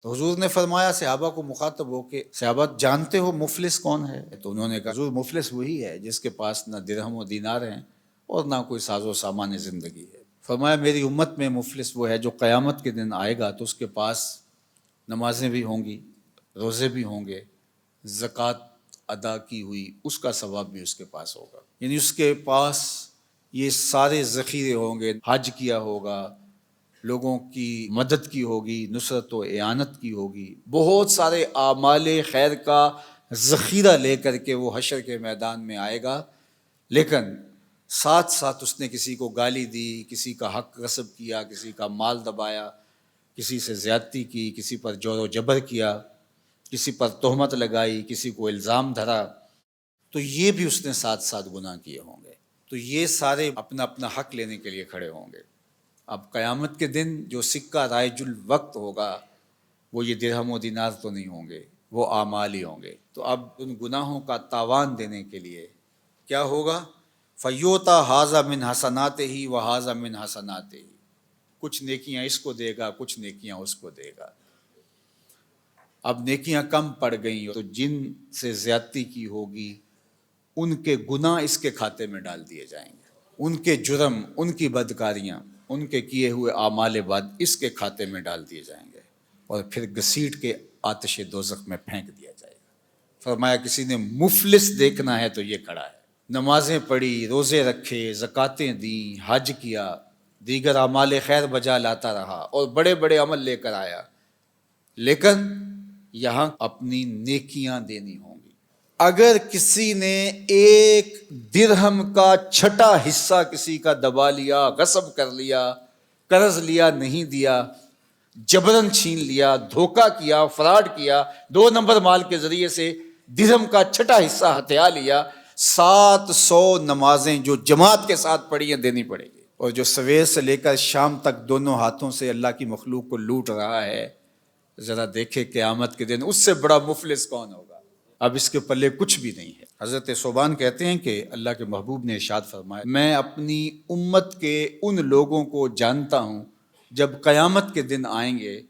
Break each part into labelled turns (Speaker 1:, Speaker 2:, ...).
Speaker 1: تو حضور نے فرمایا صحابہ کو مخاطب ہو کہ صحابہ جانتے ہو مفلس کون ہے؟ تو انہوں نے کہا حضور مفلس وہی ہے جس کے پاس نہ درہم و دینار ہیں اور نہ کوئی ساز و سامان زندگی ہے۔ فرمایا میری امت میں مفلس وہ ہے جو قیامت کے دن آئے گا تو اس کے پاس نمازیں بھی ہوں گی، روزے بھی ہوں گے، زکوٰۃ ادا کی ہوئی اس کا ثواب بھی اس کے پاس ہوگا، یعنی اس کے پاس یہ سارے ذخیرے ہوں گے، حج کیا ہوگا، لوگوں کی مدد کی ہوگی، نصرت و اعانت کی ہوگی، بہت سارے اعمال خیر کا ذخیرہ لے کر کے وہ حشر کے میدان میں آئے گا، لیکن ساتھ ساتھ اس نے کسی کو گالی دی، کسی کا حق غصب کیا، کسی کا مال دبایا، کسی سے زیادتی کی، کسی پر جور و جبر کیا، کسی پر تہمت لگائی، کسی کو الزام دھرا، تو یہ بھی اس نے ساتھ ساتھ گناہ کیے ہوں گے۔ تو یہ سارے اپنا اپنا حق لینے کے لیے کھڑے ہوں گے۔ اب قیامت کے دن جو سکہ رائج الوقت ہوگا وہ یہ درہم و دینار تو نہیں ہوں گے، وہ اعمال ہی ہوں گے۔ تو اب ان گناہوں کا تاوان دینے کے لیے کیا ہوگا؟ فیوتا ھذا من حسناتہ و ھذا من حسناتہ، کچھ نیکیاں اس کو دے گا، کچھ نیکیاں اس کو دے گا۔ اب نیکیاں کم پڑ گئیں تو جن سے زیادتی کی ہوگی ان کے گناہ اس کے کھاتے میں ڈال دیے جائیں گے، ان کے جرم، ان کی بدکاریاں، ان کے کیے ہوئے اعمال بد اس کے کھاتے میں ڈال دیے جائیں گے اور پھر گھسیٹ کے آتش دوزخ میں پھینک دیا جائے گا۔ فرمایا کسی نے مفلس دیکھنا ہے تو یہ کھڑا ہے، نمازیں پڑھی، روزے رکھے، زکاتیں دیں، حج کیا، دیگر اعمال خیر بجا لاتا رہا اور بڑے بڑے عمل لے کر آیا، لیکن یہاں اپنی نیکیاں دینی ہوں گی۔ اگر کسی نے ایک درہم کا چھٹا حصہ کسی کا دبا لیا، غصب کر لیا، قرض لیا نہیں دیا، جبراً چھین لیا، دھوکہ کیا، فراڈ کیا، 2 نمبر مال کے ذریعے سے درہم کا چھٹا حصہ ہتھیا لیا، 700 نمازیں جو جماعت کے ساتھ پڑھی ہیں دینی پڑے گی۔ اور جو سویر سے لے کر شام تک دونوں ہاتھوں سے اللہ کی مخلوق کو لوٹ رہا ہے، ذرا دیکھے قیامت کے دن اس سے بڑا مفلس کون ہوگا؟ اب اس کے پلے کچھ بھی نہیں ہے۔ حضرت ثوبان کہتے ہیں کہ اللہ کے محبوب نے ارشاد فرمایا، میں اپنی امت کے ان لوگوں کو جانتا ہوں جب قیامت کے دن آئیں گے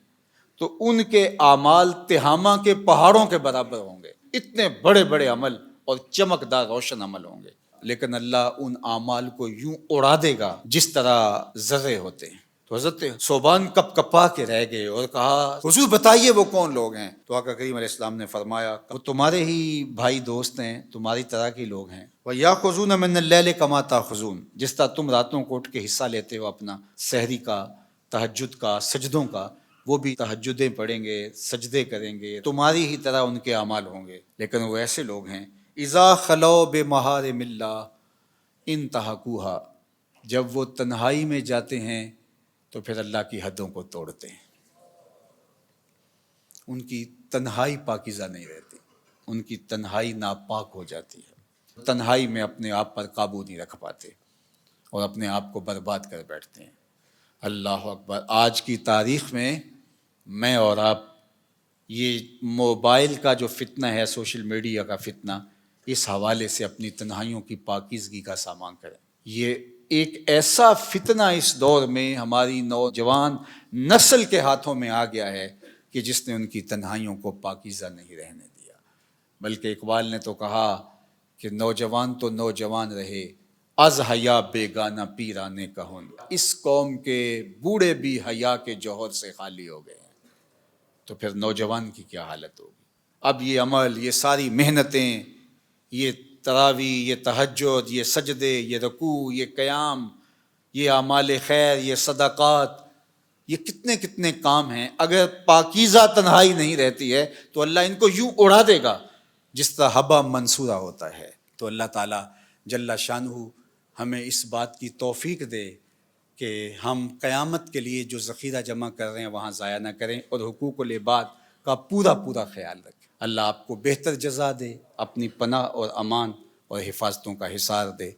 Speaker 1: تو ان کے اعمال تہامہ کے پہاڑوں کے برابر ہوں گے، اتنے بڑے بڑے عمل اور چمکدار روشن عمل ہوں گے، لیکن اللہ ان اعمال کو یوں اڑا دے گا جس طرح ذرے ہوتے ہیں۔ تو حضرت ثوبان کپ کپا کے رہ گئے اور کہا حضور بتائیے وہ کون لوگ ہیں؟ تو آقا کریم علیہ السلام نے فرمایا وہ تمہارے ہی بھائی دوست ہیں، تمہاری طرح کے لوگ ہیں۔ وَيَأْخُذُونَ مِنَ اللَّيْلِ كَمَا تَأْخُذُونَ، جس طرح تم راتوں کو اٹھ کے حصہ لیتے ہو اپنا سحری کا، تہجد کا، سجدوں کا، وہ بھی تہجدیں پڑھیں گے، سجدے کریں گے، تمہاری ہی طرح ان کے اعمال ہوں گے، لیکن وہ ایسے لوگ ہیں اِذَا خَلَوْا بِمَحَارِمِ اللَّهِ انتہکوها، جب وہ تنہائی میں جاتے ہیں تو پھر اللہ کی حدوں کو توڑتے ہیں، ان کی تنہائی پاکیزہ نہیں رہتی، ان کی تنہائی ناپاک ہو جاتی ہے، تنہائی میں اپنے آپ پر قابو نہیں رکھ پاتے اور اپنے آپ کو برباد کر بیٹھتے ہیں۔ اللہ اکبر! آج کی تاریخ میں میں اور آپ یہ موبائل کا جو فتنہ ہے، سوشل میڈیا کا فتنہ، اس حوالے سے اپنی تنہائیوں کی پاکیزگی کا سامان کریں۔ یہ ایک ایسا فتنہ اس دور میں ہماری نوجوان نسل کے ہاتھوں میں آ گیا ہے کہ جس نے ان کی تنہائیوں کو پاکیزہ نہیں رہنے دیا، بلکہ اقبال نے تو کہا کہ نوجوان تو نوجوان رہے، از حیا بیگانہ پیرانے کہن، اس قوم کے بوڑھے بھی حیا کے جوہر سے خالی ہو گئے ہیں، تو پھر نوجوان کی کیا حالت ہوگی؟ اب یہ عمل، یہ ساری محنتیں، یہ تراویح، یہ تہجد، یہ سجدے، یہ رکوع، یہ قیام، یہ اعمال خیر، یہ صدقات، یہ کتنے کتنے کام ہیں، اگر پاکیزہ تنہائی نہیں رہتی ہے تو اللہ ان کو یوں اڑا دے گا جس طرح حبا منصورہ ہوتا ہے۔ تو اللہ تعالیٰ جل شانہ ہمیں اس بات کی توفیق دے کہ ہم قیامت کے لیے جو ذخیرہ جمع کر رہے ہیں وہاں ضائع نہ کریں اور حقوق العباد کا پورا خیال رکھیں۔ اللہ آپ کو بہتر جزا دے، اپنی پناہ اور امان اور حفاظتوں کا حصار دے۔